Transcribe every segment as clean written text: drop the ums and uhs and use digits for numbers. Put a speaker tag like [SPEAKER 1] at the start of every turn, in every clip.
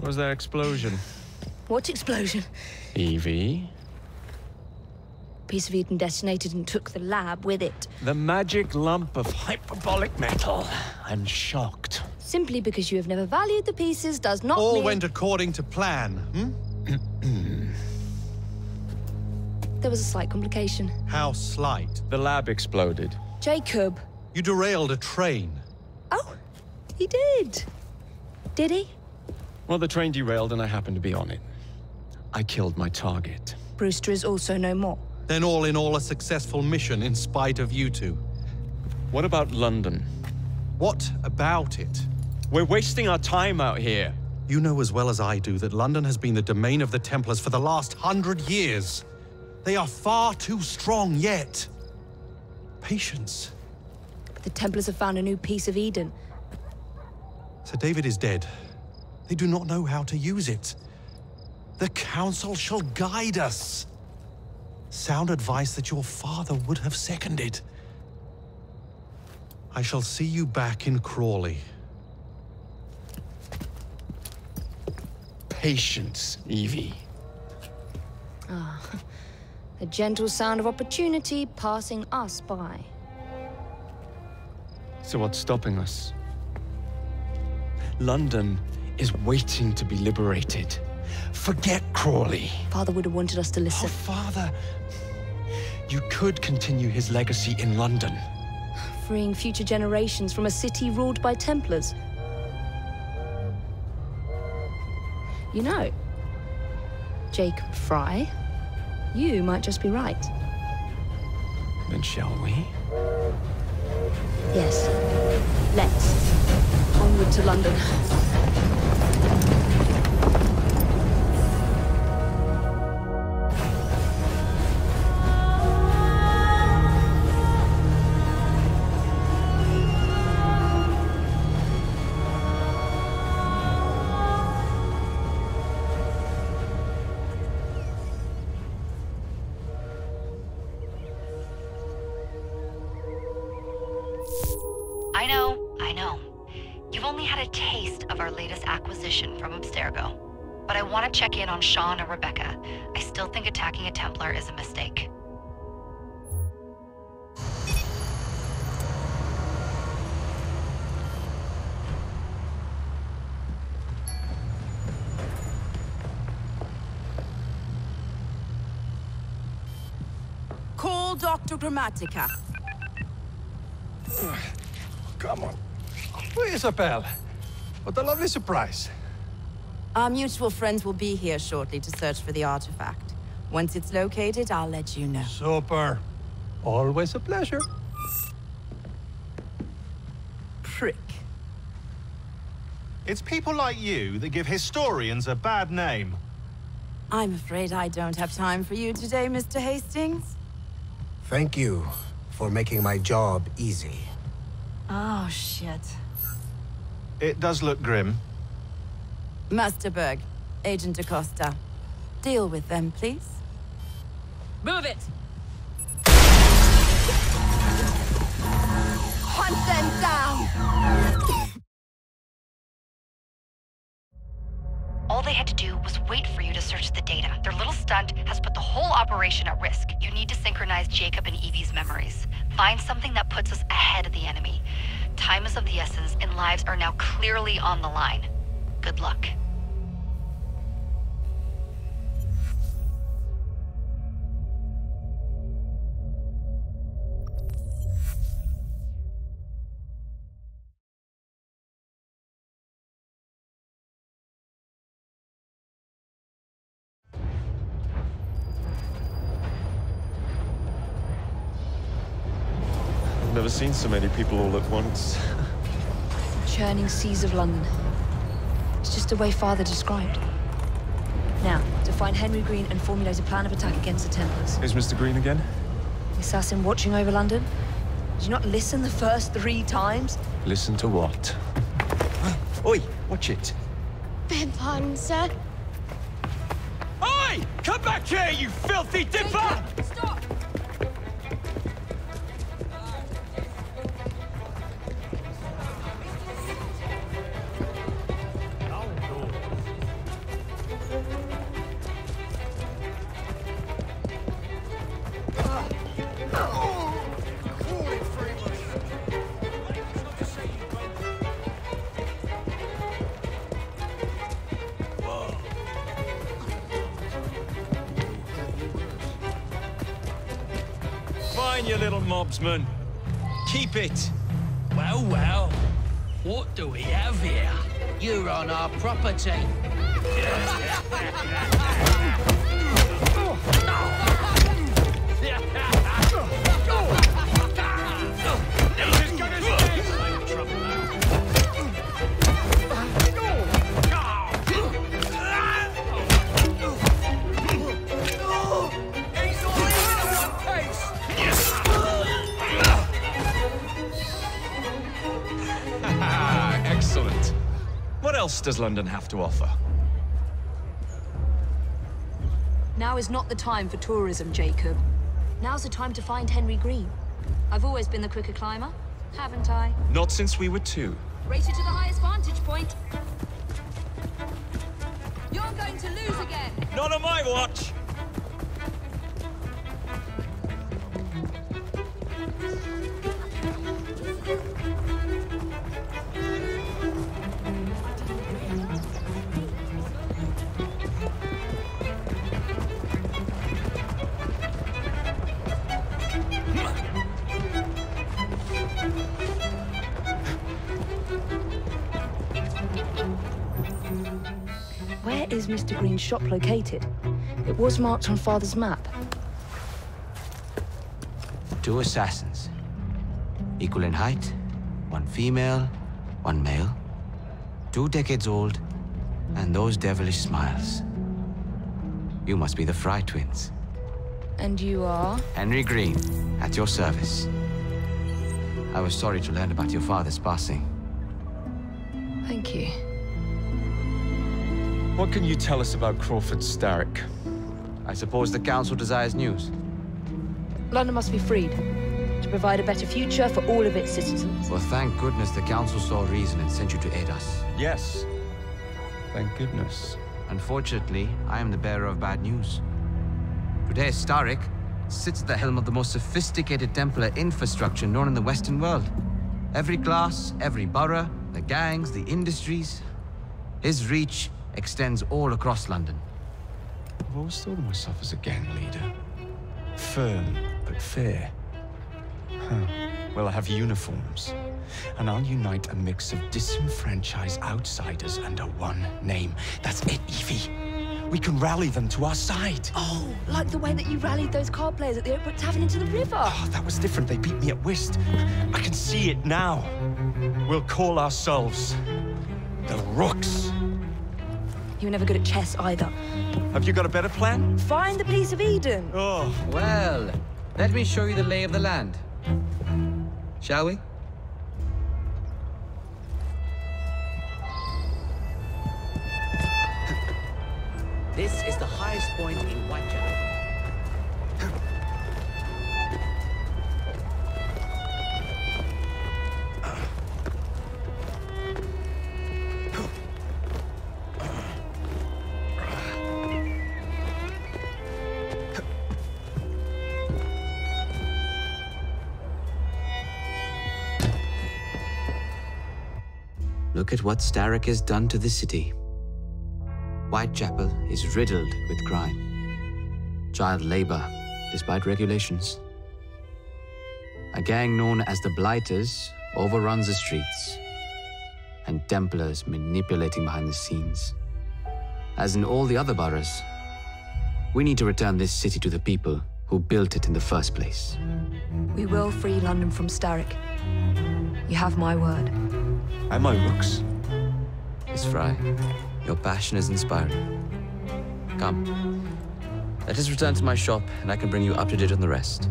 [SPEAKER 1] Was there explosion?
[SPEAKER 2] What explosion?
[SPEAKER 1] Evie?
[SPEAKER 2] Piece of Eden detonated and took the lab with it.
[SPEAKER 1] The magic lump of hyperbolic metal. I'm shocked.
[SPEAKER 2] Simply because you have never valued the pieces does not mean...
[SPEAKER 3] All went according to plan,
[SPEAKER 2] There was a slight complication.
[SPEAKER 3] How slight?
[SPEAKER 1] The lab exploded.
[SPEAKER 2] Jacob.
[SPEAKER 3] You derailed a train.
[SPEAKER 2] Oh, he did. Did he?
[SPEAKER 1] Well, the train derailed and I happened to be on it. I killed my target.
[SPEAKER 2] Brewster is also no more.
[SPEAKER 3] Then all in all, a successful mission in spite of you two.
[SPEAKER 1] What about London?
[SPEAKER 3] What about it?
[SPEAKER 1] We're wasting our time out here.
[SPEAKER 3] You know as well as I do that London has been the domain of the Templars for the last 100 years. They are far too strong yet. Patience.
[SPEAKER 2] But the Templars have found a new piece of Eden.
[SPEAKER 3] Sir David is dead. They do not know how to use it. The Council shall guide us. Sound advice that your father would have seconded. I shall see you back in Crawley.
[SPEAKER 1] Patience, Evie.
[SPEAKER 2] Ah, the gentle sound of opportunity passing us by.
[SPEAKER 1] So what's stopping us? London is waiting to be liberated. Forget Crawley.
[SPEAKER 2] Father would have wanted us to listen.
[SPEAKER 1] Oh, Father. You could continue his legacy in London.
[SPEAKER 2] Freeing future generations from a city ruled by Templars. You know, Jacob Frye, you might just be right.
[SPEAKER 1] Then shall we?
[SPEAKER 2] Yes. Let's. Onward to London.
[SPEAKER 4] I know. You've only had a taste of our latest acquisition from Abstergo. But I want to check in on Sean and Rebecca. I still think attacking a Templar is a mistake.
[SPEAKER 5] Call Dr. Grammatica.
[SPEAKER 6] Come on. Isabel. What a lovely surprise.
[SPEAKER 5] Our mutual friends will be here shortly to search for the artifact. Once it's located, I'll let you know.
[SPEAKER 6] Super. Always a pleasure.
[SPEAKER 5] Prick.
[SPEAKER 7] It's people like you that give historians a bad name.
[SPEAKER 5] I'm afraid I don't have time for you today, Mr. Hastings.
[SPEAKER 8] Thank you for making my job easy.
[SPEAKER 5] Oh, shit.
[SPEAKER 7] It does look grim.
[SPEAKER 5] Master Berg, Agent Acosta. Deal with them, please. Move it! Hunt them down!
[SPEAKER 4] All they had to do was wait for you to search the data. Their little stunt has put the whole operation at risk. You need to synchronize Jacob and Evie's memories. Find something that puts us ahead of the enemy. Time is of the essence, and lives are now clearly on the line. Good luck.
[SPEAKER 1] I've never seen so many people all at once.
[SPEAKER 2] Churning seas of London. It's just the way Father described. Now, to find Henry Green and formulate a plan of attack against the Templars.
[SPEAKER 1] Is Mr. Green again?
[SPEAKER 2] The assassin watching over London? Did you not listen the first 3 times?
[SPEAKER 1] Listen to what? Oi, watch it.
[SPEAKER 9] Beg pardon, sir.
[SPEAKER 1] Oi! Come back here, you filthy dipper!
[SPEAKER 5] Stop!
[SPEAKER 1] fine, you little mobsman. Keep it.
[SPEAKER 10] Well, well. What do we have here? You're on our property.
[SPEAKER 1] Excellent. What else does London have to offer?
[SPEAKER 2] Now is not the time for tourism, Jacob. Now's the time to find Henry Green. I've always been the quicker climber, haven't I?
[SPEAKER 1] Not since we were 2.
[SPEAKER 2] Race you to the highest vantage point. You're going to lose again.
[SPEAKER 1] Not on my watch!
[SPEAKER 2] Where is Mr. Green's shop located? It was marked on Father's map.
[SPEAKER 11] 2 assassins. Equal in height, 1 female, 1 male. 2 decades old, and those devilish smiles. You must be the Frye twins.
[SPEAKER 2] And you are?
[SPEAKER 11] Henry Green, at your service. I was sorry to learn about your father's passing.
[SPEAKER 2] Thank you.
[SPEAKER 1] What can you tell us about Crawford Starrick?
[SPEAKER 11] I suppose the Council desires news.
[SPEAKER 2] London must be freed, to provide a better future for all of its citizens.
[SPEAKER 11] Well, thank goodness the Council saw reason and sent you to aid us.
[SPEAKER 1] Yes. Thank goodness.
[SPEAKER 11] Unfortunately, I am the bearer of bad news. Today, Starrick sits at the helm of the most sophisticated Templar infrastructure known in the Western world. Every class, every borough, the gangs, the industries. His reach extends all across London.
[SPEAKER 1] I've always thought of myself as a gang leader. Firm, but fair. Well, I have uniforms. And I'll unite a mix of disenfranchised outsiders under one name. That's it, Evie. We can rally them to our side.
[SPEAKER 2] Oh, like the way that you rallied those card players at the Oakbrook Tavern into the river.
[SPEAKER 1] Oh, that was different. They beat me at whist. I can see it now. We'll call ourselves the Rooks.
[SPEAKER 2] You were never good at chess either.
[SPEAKER 1] Have you got a better plan?
[SPEAKER 2] Find the piece of Eden.
[SPEAKER 1] Oh.
[SPEAKER 11] Well, let me show you the lay of the land. Shall we?
[SPEAKER 10] This is the highest point in Whitechapel.
[SPEAKER 11] Look at what Starrick has done to the city. Whitechapel is riddled with crime. Child labor, despite regulations. A gang known as the Blighters overruns the streets, and Templars manipulating behind the scenes. As in all the other boroughs, we need to return this city to the people who built it in the first place.
[SPEAKER 2] We will free London from Starrick. You have my word.
[SPEAKER 1] And my Rooks.
[SPEAKER 11] Miss Frye, your passion is inspiring. Come, let us return to my shop, and I can bring you up to date on the rest.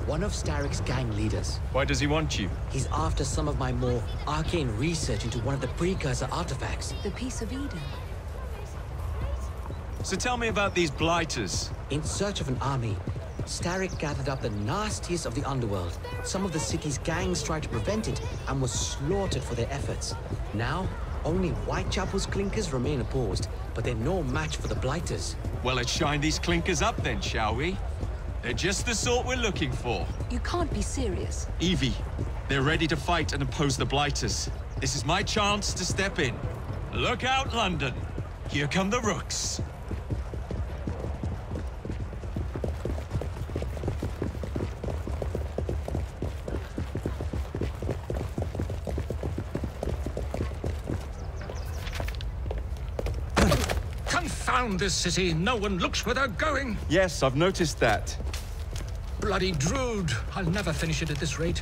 [SPEAKER 10] One of Starrick's gang leaders.
[SPEAKER 1] Why does he want you?
[SPEAKER 10] He's after some of my more arcane research into one of the precursor artifacts.
[SPEAKER 2] The piece of Eden.
[SPEAKER 1] So tell me about these Blighters.
[SPEAKER 10] In search of an army,
[SPEAKER 11] Starrick gathered up the nastiest of the underworld. Some of the city's gangs tried to prevent it and was slaughtered for their efforts. Now, only Whitechapel's clinkers remain opposed, but they're no match for the Blighters.
[SPEAKER 1] Well, let's shine these clinkers up then, shall we? They're just the sort we're looking for.
[SPEAKER 2] You can't be serious.
[SPEAKER 1] Evie, they're ready to fight and oppose the Blighters. This is my chance to step in. Look out, London. Here come the Rooks.
[SPEAKER 12] Confound this city. No one looks where they're going.
[SPEAKER 1] Yes, I've noticed that.
[SPEAKER 12] Bloody Drood. I'll never finish it at this rate.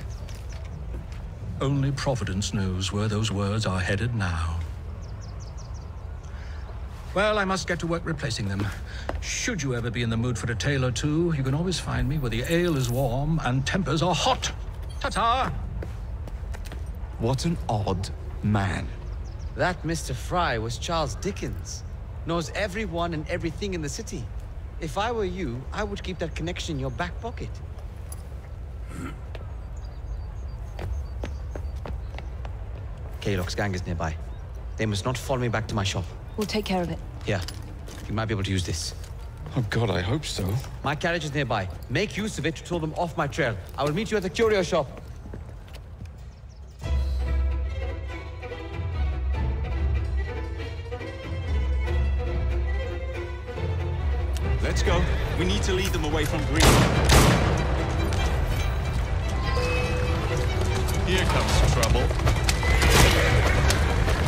[SPEAKER 12] Only Providence knows where those words are headed now. Well, I must get to work replacing them. Should you ever be in the mood for a tale or two, you can always find me where the ale is warm and tempers are hot. Ta-ta!
[SPEAKER 1] What an odd man.
[SPEAKER 11] That Mr. Frye was Charles Dickens. Knows everyone and everything in the city. If I were you, I would keep that connection in your back pocket. Kaylock's gang is nearby. They must not follow me back to my shop.
[SPEAKER 2] We'll take care of it.
[SPEAKER 11] Here, you might be able to use this.
[SPEAKER 1] Oh God, I hope so.
[SPEAKER 11] My carriage is nearby. Make use of it to throw them off my trail. I will meet you at the curio shop.
[SPEAKER 1] Let's go. We need to lead them away from Green. Here comes trouble.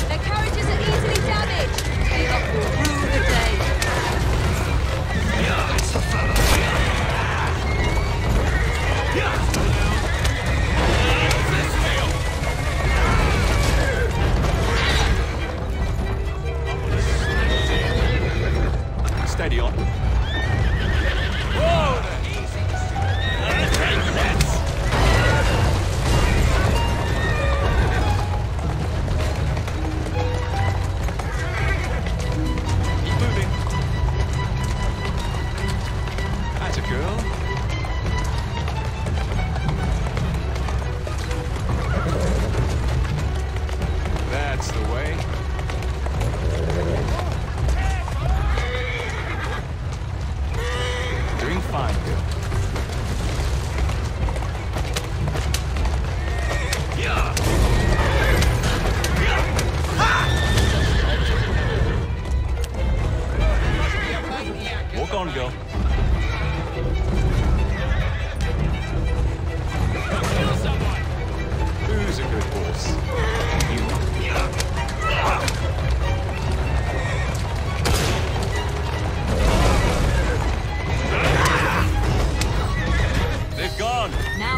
[SPEAKER 2] Their carriages are easily damaged. Kaylock will rue the day.
[SPEAKER 12] Yeah, it's the fellow.
[SPEAKER 1] Steady on.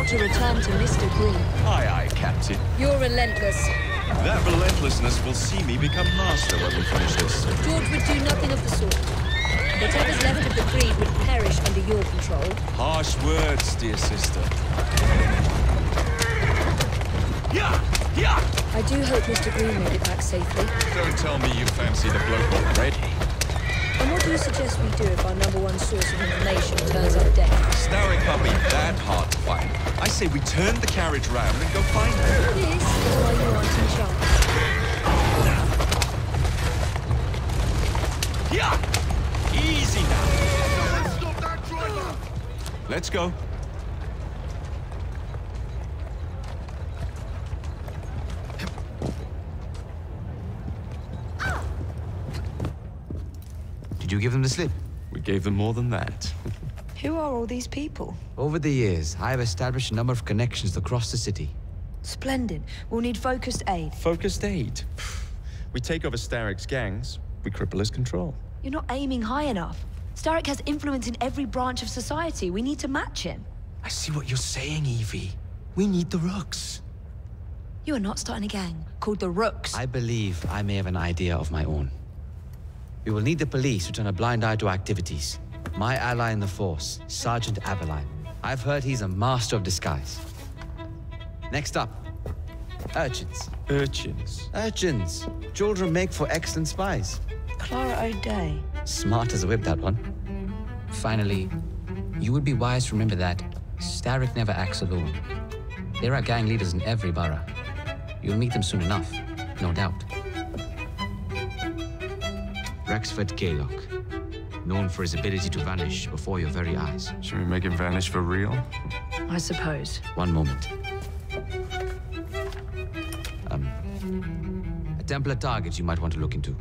[SPEAKER 2] To return to Mr. Green.
[SPEAKER 1] Aye, aye, Captain.
[SPEAKER 2] You're relentless.
[SPEAKER 1] That relentlessness will see me become master when we finish this.
[SPEAKER 2] George would do nothing of the sort. Whatever's left of the breed would perish under your control.
[SPEAKER 1] Harsh words, dear sister.
[SPEAKER 2] I do hope Mr. Green made it back safely.
[SPEAKER 1] Don't tell me you fancy the bloke already.
[SPEAKER 2] And what do you suggest we do if our #1 source of information turns up dead?
[SPEAKER 1] Starrick can't be that hard to find. I say we turn the carriage round and go find her.
[SPEAKER 2] This is why you aren't in charge.
[SPEAKER 1] Easy now. Let's go.
[SPEAKER 11] Did you give them the slip?
[SPEAKER 1] We gave them more than that.
[SPEAKER 2] Who are all these people?
[SPEAKER 11] Over the years, I have established a number of connections across the city.
[SPEAKER 2] Splendid. We'll need focused aid.
[SPEAKER 1] Focused aid? We take over Starrick's gangs, we cripple his control.
[SPEAKER 2] You're not aiming high enough. Starrick has influence in every branch of society. We need to match him.
[SPEAKER 3] I see what you're saying, Evie. We need the Rooks.
[SPEAKER 2] You are not starting a gang called the Rooks.
[SPEAKER 11] I believe I may have an idea of my own. We will need the police to turn a blind eye to activities. My ally in the force, Sergeant Aberline. I've heard he's a master of disguise. Next up, urchins.
[SPEAKER 1] Urchins?
[SPEAKER 11] Urchins. Children make for excellent spies.
[SPEAKER 2] Clara O'Day.
[SPEAKER 11] Smart as a whip, that one. Finally, You would be wise to remember that Starrick never acts alone. There are gang leaders in every borough. You'll meet them soon enough, no doubt. Rexford Gaylock, known for his ability to vanish before your very eyes.
[SPEAKER 1] Should we make him vanish for real?
[SPEAKER 2] I suppose.
[SPEAKER 11] One moment. A Templar target you might want to look into.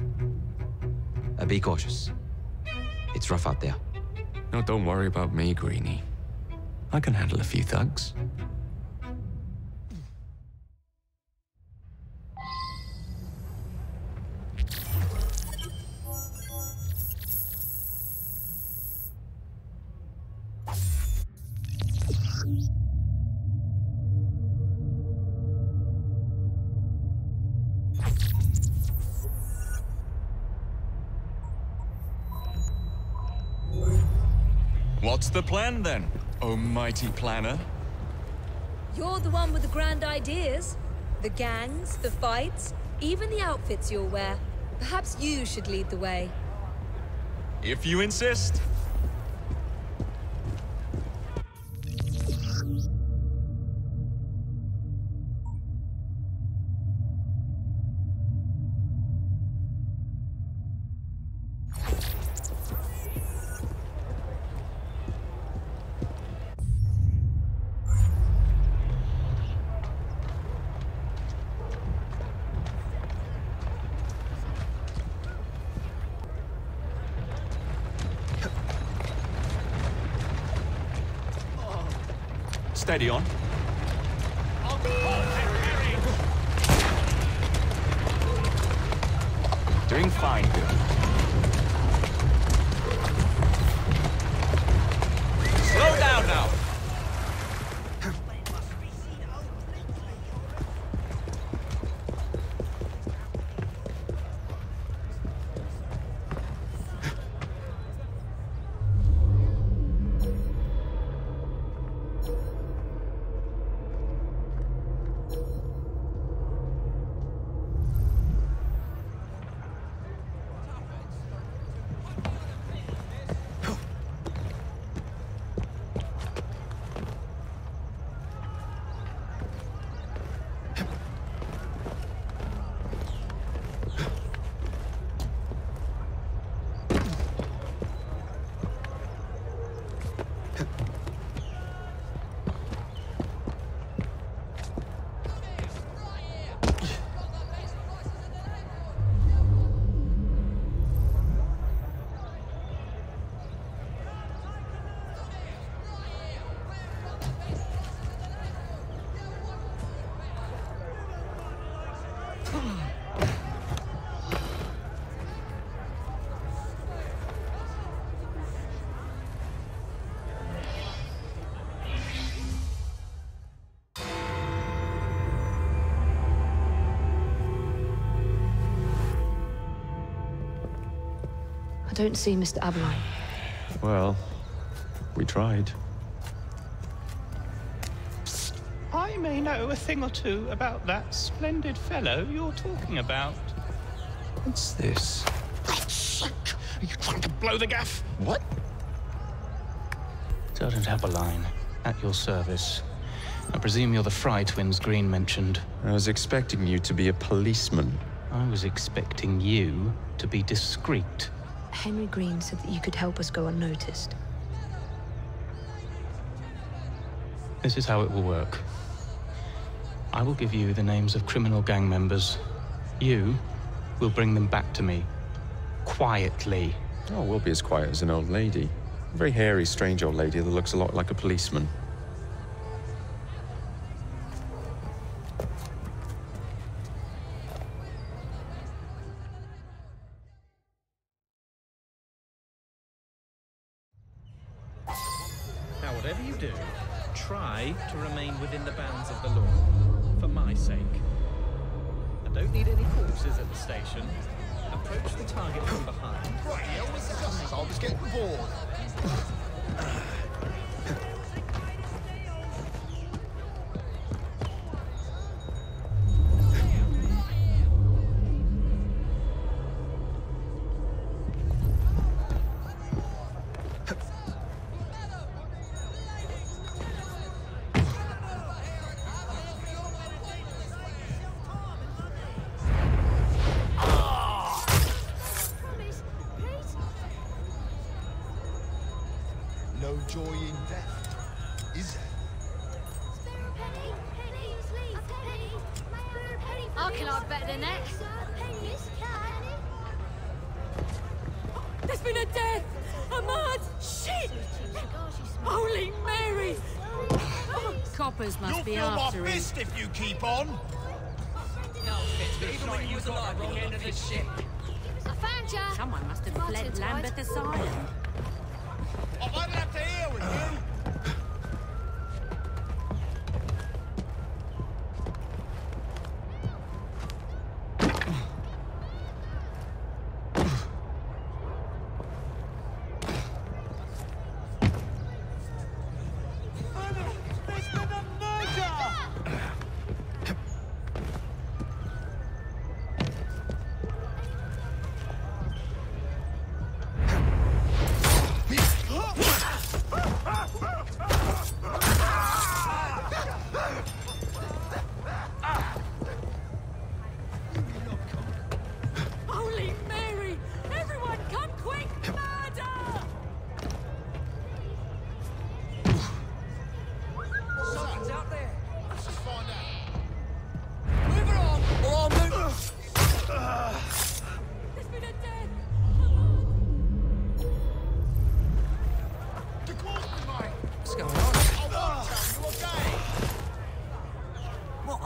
[SPEAKER 11] Be cautious. It's rough out there.
[SPEAKER 1] No, don't worry about me, Greenie. I can handle a few thugs.
[SPEAKER 13] What's the plan then, oh mighty planner?
[SPEAKER 14] You're the one with the grand ideas. The gangs, the fights, even the outfits you'll wear. Perhaps you should lead the way.
[SPEAKER 13] If you insist.
[SPEAKER 1] Steady on. Doing fine, Bill.
[SPEAKER 13] Slow down now.
[SPEAKER 2] I don't see Mr. Aberline.
[SPEAKER 1] Well, we tried.
[SPEAKER 15] I may know a thing or two about that splendid fellow you're talking about.
[SPEAKER 1] What's this?
[SPEAKER 15] Are you trying to blow the gaff?
[SPEAKER 1] What?
[SPEAKER 15] Sergeant Aberline, at your service. I presume you're the Frye twins Green mentioned.
[SPEAKER 1] I was expecting you to be a policeman.
[SPEAKER 15] I was expecting you to be discreet.
[SPEAKER 2] Henry Green said that you could help us go unnoticed.
[SPEAKER 15] This is how it will work. I will give you the names of criminal gang members. You will bring them back to me. Quietly.
[SPEAKER 1] Oh, we'll be as quiet as an old lady. A very hairy, strange old lady that looks a lot like a policeman.
[SPEAKER 16] Now, whatever you do, try to remain within the bounds of the law, for my sake. I don't need any corpses at the station. Approach the target from behind.
[SPEAKER 17] Right, I'll just get bored. joy in death, is there?
[SPEAKER 14] I can have better than that. There's been a death! A mud! Shit! Holy Mary!
[SPEAKER 5] Coppers must be
[SPEAKER 17] You'll feel
[SPEAKER 5] after
[SPEAKER 17] my
[SPEAKER 5] him.
[SPEAKER 17] fist if you keep on.
[SPEAKER 10] Even when you was alive at the end of this ship.
[SPEAKER 14] I found ya!
[SPEAKER 5] Someone must have fled Lambeth Asylum.
[SPEAKER 17] I won't have to hear with you.
[SPEAKER 14] Holy Mary! Everyone come quick! Murder!
[SPEAKER 10] Someone's out there.
[SPEAKER 17] Let's just find out.
[SPEAKER 10] Move it on, or I'll move.
[SPEAKER 14] There's been a death!
[SPEAKER 17] To close me, mate.
[SPEAKER 10] What's going on?
[SPEAKER 17] I won't tell you again.
[SPEAKER 10] What?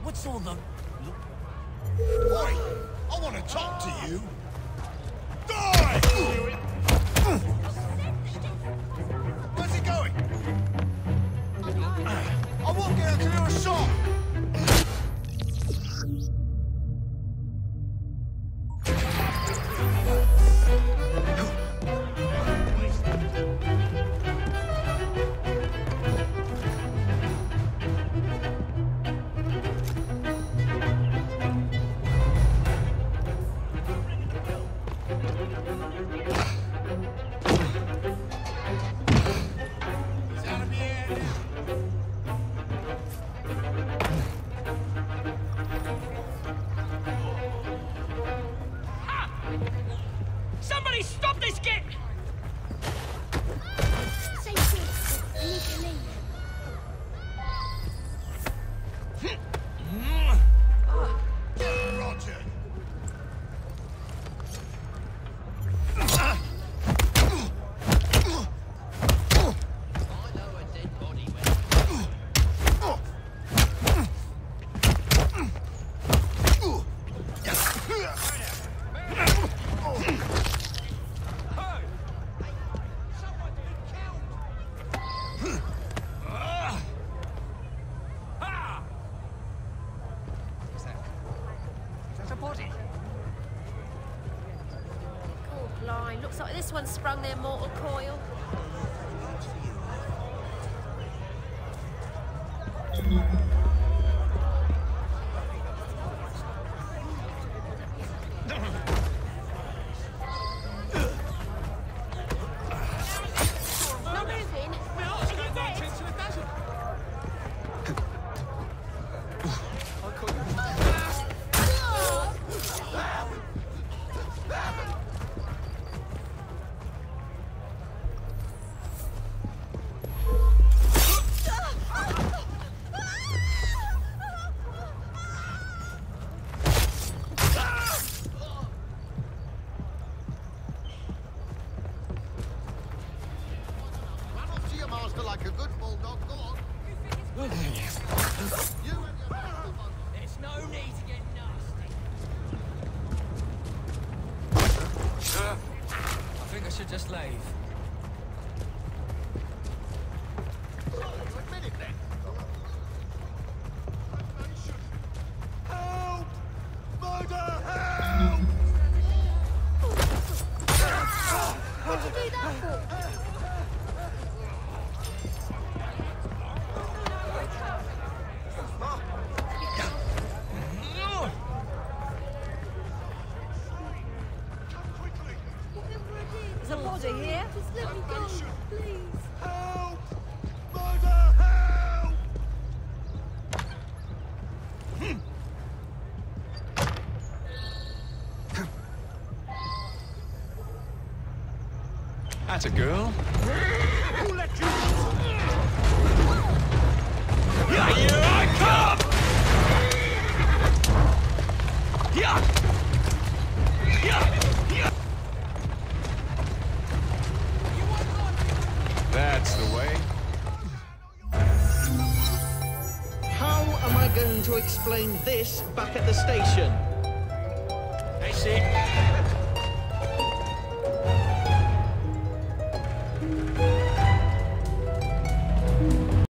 [SPEAKER 10] What's all the...
[SPEAKER 17] Oi! I want to talk to you. Die! Where's he going? I won't get until you're a shot. He's out of the air now.
[SPEAKER 10] Somebody stop this git!
[SPEAKER 9] Say this. I need to leave.
[SPEAKER 17] Roger.
[SPEAKER 10] That's a body.
[SPEAKER 14] Oh, blind. Looks like this one sprung their mortal coil.
[SPEAKER 9] Not moving.
[SPEAKER 17] Run off to your master like a good bulldog. Go on. You and your master.
[SPEAKER 10] There's no need to get nasty. I think I should just leave.
[SPEAKER 17] So, you admit it then? Help! Murder! Help!
[SPEAKER 9] What'd you do that for?
[SPEAKER 14] There's a body here.
[SPEAKER 9] Just let me go, please.
[SPEAKER 17] Help! Murder! Help!
[SPEAKER 13] That a girl?
[SPEAKER 6] Who let you?
[SPEAKER 13] Here I come! That's the way.
[SPEAKER 16] How am I going to explain this back at the station?
[SPEAKER 10] I see.